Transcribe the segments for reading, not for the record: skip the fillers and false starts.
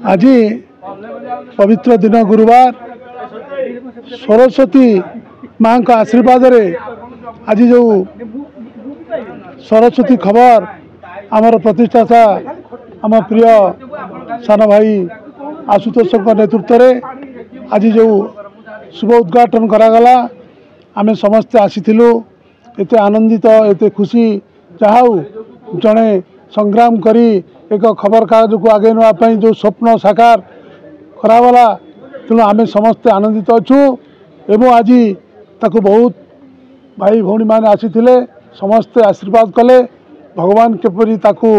आज पवित्र दिन गुरुवार सरस्वती माँ का आशीर्वाद रे आज जो सरस्वती खबर आमर प्रतिष्ठाता आम प्रिय सान भाई आशुतोष नेतृत्व में आज जो शुभ उद्घाटन करागला आमे समस्ते आसीथिलु एते आनंदित एते खुशी चाहू जड़े संग्राम करी एक खबर कागज को आगे नापी जो स्वप्न साकार करागला तेणु आमे समस्ते आनंदित अच्छु एवं आज ताकू बहुत भाई भौणी मैंने आसीथिले समस्ते आशीर्वाद कले भगवान केपरी ताकू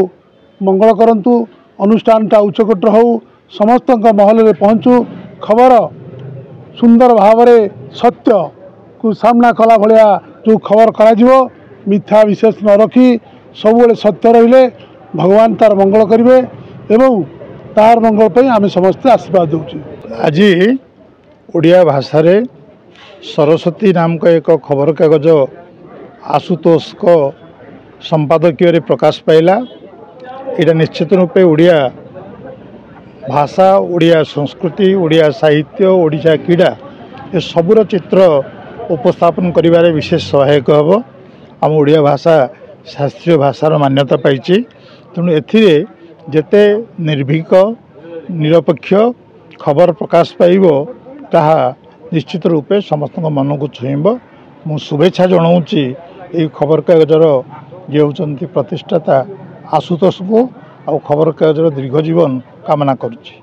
मंगल करंतु अनुष्ठानटा उच्चकोटर हो समस्त महल में पहुँचू खबर सुंदर भाव सत्य को सामना कला भलिया जो खबर करा मिथ्या विशेष न रखी सब सत्य रहिले भगवान तार मंगल करेंगे एवं तार मंगल पे आम समस्ते आशीर्वाद दूँ। आज ओडिया भाषा रे सरस्वती नाम का एक खबर कागज आशुतोष को संपादकीय प्रकाश पाइला। यहाँ निश्चित रूपे ओडिया भाषा ओडिया संस्कृति ओडिया साहित्य ओडिशा क्रीड़ा ये सबूर चित्र उपस्थापन करिबारे विशेष सहायक हम। आम ओडिया भाषा शास्त्रीय भाषार मान्यता पाई तेणु एथिरे जेते निर्भीक निरपेक्ष खबर प्रकाश पाइब ताहा निश्चित रूपे समस्त मन को छुईब। मु शुभेच्छा जनाऊँगी ये खबर कागजर जे होचंती प्रतिष्ठाता आशुतोष को आ खबर कागजर दीर्घ जीवन कामना करुच्ची।